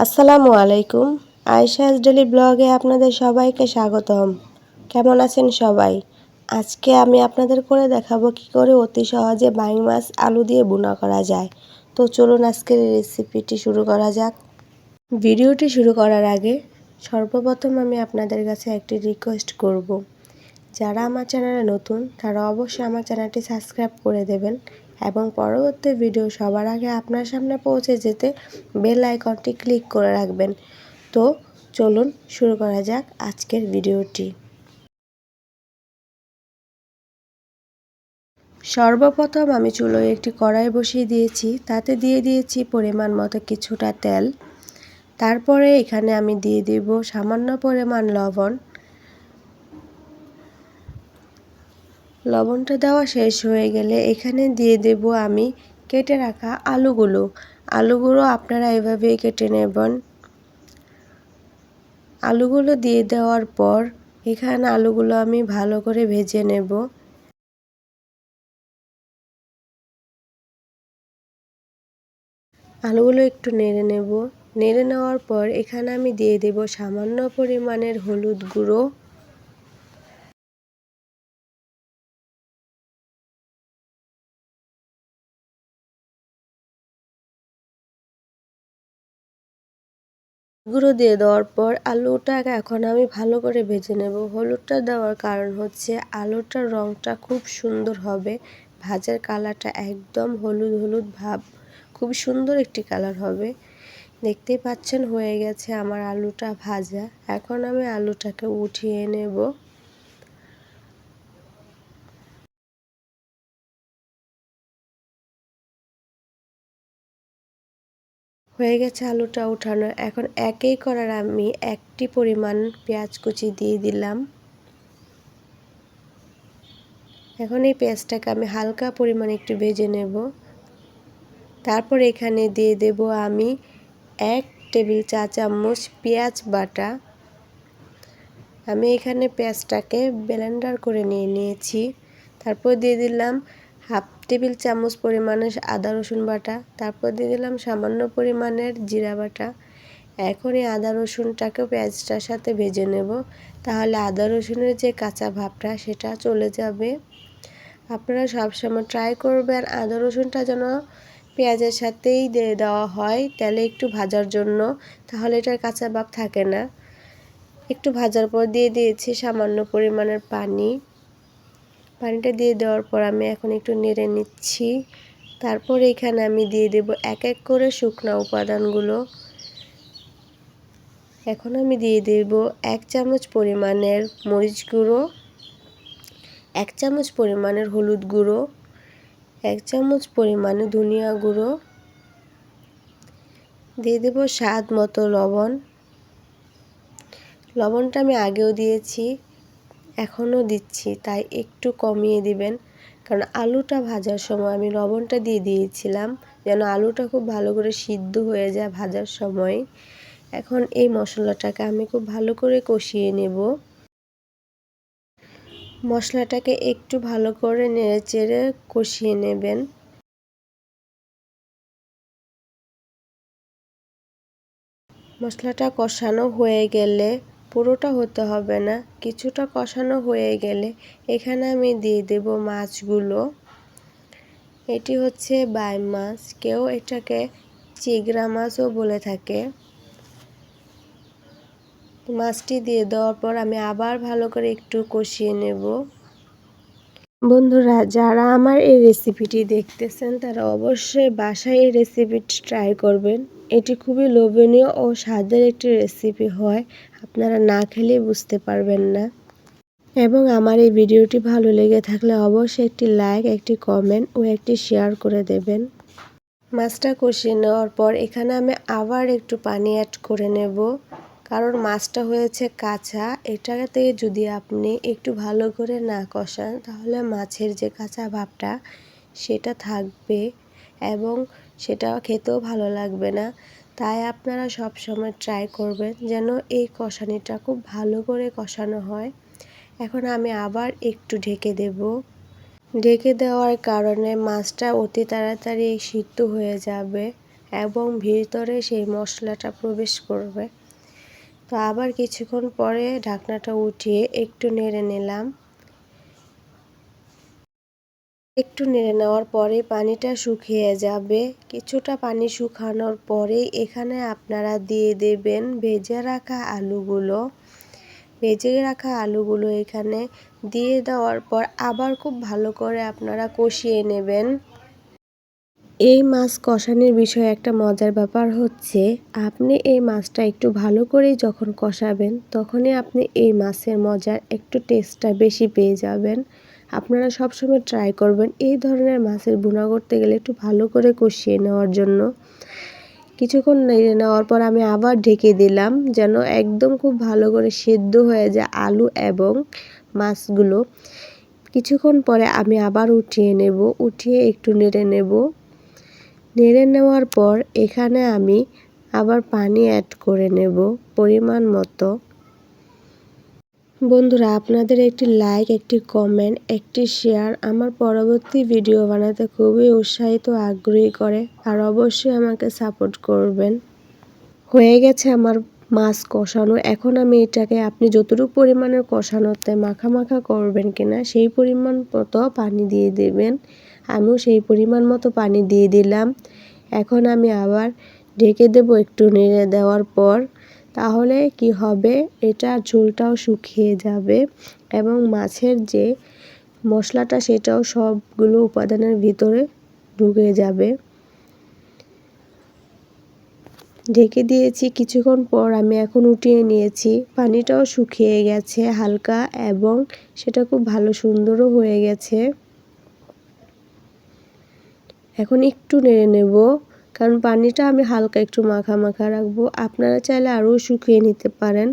আসসালামু আলাইকুম। আয়েশাস ডেইলি ব্লগে আপনাদের সবাইকে স্বাগতম। কেমন আছেন সবাই? আজকে আমি আপনাদের করে দেখাবো কি করে অতি সহজে বাইং মাছ আলু দিয়ে ভুনা করা যায়। তো চলুন আজকের এই রেসিপিটি শুরু করা যাক। ভিডিওটি শুরু করার আগে সর্বপ্রথম আমি আপনাদের কাছে একটি রিকোয়েস্ট করব। যারা আমার চ্যানেলে নতুন তারা অবশ্যই আমার চ্যানেলটি সাবস্ক্রাইব করে দেবেন এবং পরবর্তী ভিডিও সবার আগে আপনার সামনে পৌঁছে যেতে বেল আইকনটি ক্লিক করে রাখবেন। তো চলুন শুরু করা যাক আজকের ভিডিওটি। সর্বপ্রথম আমি চুলোয় একটি কড়াই বসিয়ে দিয়েছি, তাতে দিয়ে দিয়েছি পরিমাণ মতো কিছুটা তেল। তারপরে এখানে আমি দিয়ে দিব সামান্য পরিমাণ লবণ। লবণটা দেওয়া শেষ হয়ে গেলে এখানে দিয়ে দেব আমি কেটে রাখা আলুগুলো আপনারা এভাবেই কেটে নেবেন। আলুগুলো দিয়ে দেওয়ার পর এখানে আলুগুলো আমি ভালো করে ভেজে নেব। আলুগুলো একটু নেড়ে নেব। নেড়ে নেওয়ার পর এখানে আমি দিয়ে দেব সামান্য পরিমাণের হলুদ গুঁড়ো, দিয়ে দেওয়ার পর আলুটাকে এখন আমি ভালো করে ভেজে নেব। হলুদটা দেওয়ার কারণ হচ্ছে আলুটার রঙটা খুব সুন্দর হবে, ভাজার কালারটা একদম হলুদ হলুদ ভাব, খুব সুন্দর একটি কালার হবে। দেখতেই পাচ্ছেন হয়ে গেছে আমার আলুটা ভাজা। এখন আমি আলুটাকে উঠিয়ে নেব। হয়ে গেছে আলুটা উঠানো। এখন একই কড়াইয়ে আমি একটি পরিমাণ পেঁয়াজ কুচি দিয়ে দিলাম। এখন এই পেঁয়াজটাকে আমি হালকা পরিমাণে একটু ভেজে নেব। তারপর এখানে দিয়ে দেব আমি 1 টেবিল চা চামচ পেঁয়াজ বাটা। আমি এখানে পেঁয়াজটাকে ব্লেন্ডার করে নিয়েছি। তারপর দিয়ে দিলাম হাফ টেবিল চামচ পরিমাণের আদা রসুন বাটা। তারপর দিয়ে দিলাম সামান্য পরিমাণের জিরা বাটা। এখন এই আদা রসুনটাকেও পেঁয়াজটার সাথে ভেজে নেব, তাহলে আদা রসুনের যে কাঁচা ভাবটা সেটা চলে যাবে। আপনারা সবসময় ট্রাই করবেন আদা রসুনটা যেন পেঁয়াজের সাথেই দিয়ে দেওয়া হয় তেলে একটু ভাজার জন্য, তাহলে এটার কাঁচা ভাব থাকে না। একটু ভাজার পর দিয়ে দিয়েছি সামান্য পরিমাণের পানিটা দিয়ে দেওয়ার পর আমি এখন একটু নেড়ে নিচ্ছি। তারপর এখানে আমি দিয়ে দেব এক এক করে শুকনো উপাদানগুলো। এখন আমি দিয়ে দেব 1 চামচ পরিমাণের মরিচ গুঁড়ো, 1 চামচ পরিমাণের হলুদ গুঁড়ো, 1 চামচ পরিমাণে ধনিয়া গুঁড়ো, দিয়ে দেব স্বাদ মতো লবণ। লবণটা আমি আগেও দিয়েছি, এখনও দিচ্ছি, তাই একটু কমিয়ে দিবেন, কারণ আলুটা ভাজার সময় আমি লবণটা দিয়ে দিয়েছিলাম যেন আলুটা খুব ভালো করে সিদ্ধ হয়ে যায় ভাজার সময়। এখন এই মশলাটাকে আমি খুব ভালো করে কষিয়ে নেব। মশলাটাকে একটু ভালো করে নেড়েচেড়ে কষিয়ে নেবেন। মশলাটা কষানো হয়ে গেলে, পুরোটা হতে হবে না, কিছুটা কষানো হয়ে গেলে এখানে আমি দিয়ে দেব মাছগুলো। এটি হচ্ছে বাইম মাছ, কেউ এটাকে চিংড়া মাছও বলে থাকে। মাছটি দিয়ে দেওয়ার পর আমি আবার ভালো করে একটু কষিয়ে নেব। বন্ধুরা, যারা আমার এই রেসিপিটি দেখতেছেন তারা অবশ্যই বাসায় এই রেসিপিটি ট্রাই করবেন। এটি খুবই লোভনীয় ও স্বাদের একটি রেসিপি হয়, আপনারা না খেলেই বুঝতে পারবেন না। এবং আমার এই ভিডিওটি ভালো লেগে থাকলে অবশ্যই একটি লাইক, একটি কমেন্ট ও একটি শেয়ার করে দেবেন। মাছটা কষিয়ে নেওয়ার পর এখানে আমি আবার একটু পানি অ্যাড করে নেব, কারণ মাছটা হয়েছে কাঁচা। এটাতে যদি আপনি একটু ভালো করে না কষান তাহলে মাছের যে কাঁচা ভাবটা সেটা থাকবে এবং সেটা খেতেও ভালো লাগবে না। তাই আপনারা সব সময় ট্রাই করবেন যেন এই কষানিটা খুব ভালো করে কষানো হয়। এখন আমি আবার একটু ঢেকে দেব। ঢেকে দেওয়ার কারণে মাছটা অতি তাড়াতাড়ি সিদ্ধ হয়ে যাবে এবং ভিতরে সেই মশলাটা প্রবেশ করবে। তো আবার কিছুক্ষণ পরে ঢাকনাটা উঠিয়ে একটু নেড়ে নিলাম। একটু নেড়ে নেওয়ার পরে পানিটা শুকিয়ে যাবে। কিছুটা পানি শুকানোর পরেই এখানে আপনারা দিয়ে দেবেন ভেজে রাখা আলুগুলো। ভেজে রাখা আলুগুলো এখানে দিয়ে দেওয়ার পর আবার খুব ভালো করে আপনারা কষিয়ে নেবেন। এই মাছ কষানোর বিষয়ে একটা মজার ব্যাপার হচ্ছে, আপনি এই মাছটা একটু ভালো করেই যখন কষাবেন তখনই আপনি এই মাছের মজার একটু টেস্টটা বেশি পেয়ে যাবেন। আপনারা সবসময় ট্রাই করবেন এই ধরনের মাছের ভুনা করতে গেলে একটু ভালো করে কষিয়ে নেওয়ার জন্য। কিছুক্ষণ নেড়ে নেওয়ার পর আমি আবার ঢেকে দিলাম যেন একদম খুব ভালো করে সেদ্ধ হয়ে যায় আলু এবং মাছগুলো। কিছুক্ষণ পরে আমি আবার উঠিয়ে নেব, উঠিয়ে একটু নেড়ে নেব। নেড়ে নেওয়ার পর এখানে আমি আবার পানি অ্যাড করে নেব পরিমাণ মতো। বন্ধুরা, আপনাদের একটি লাইক, একটি কমেন্ট, একটি শেয়ার আমার পরবর্তী ভিডিও বানাতে খুবই উৎসাহিত আগ্রহী করে, আর অবশ্যই আমাকে সাপোর্ট করবেন। হয়ে গেছে আমার মাছ কষানো। এখন আমি এটাকে আপনি যতটুকু পরিমাণের কষানোতে মাখা মাখা করবেন কিনা সেই পরিমাণ মতো পানি দিয়ে দেবেন। আমিও সেই পরিমাণ মতো পানি দিয়ে দিলাম। এখন আমি আবার ঢেকে দেব একটু নেড়ে দেওয়ার পর। তাহলে কি হবে, এটা ঝোলটাও শুকিয়ে যাবে এবং মাছের যে মশলাটা সেটাও সবগুলো উপাদানের ভিতরে ঢুকে যাবে। ঢেকে দিয়েছি, কিছুক্ষণ পর আমি এখন উঠিয়ে নিয়েছি। পানিটাও শুকিয়ে গেছে হালকা এবং সেটা খুব ভালো সুন্দরও হয়ে গেছে। এখন একটু নেড়ে নেব, কারণ পানিটা আমি হালকা একটু মাখা মাখা রাখবো। আপনারা চাইলে আরও শুকিয়ে নিতে পারেন।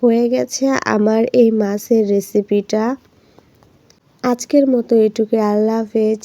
হয়ে গেছে আমার এই মাছের রেসিপিটা। আজকের মতো এটুকুই। আল্লাহ হাফেজ।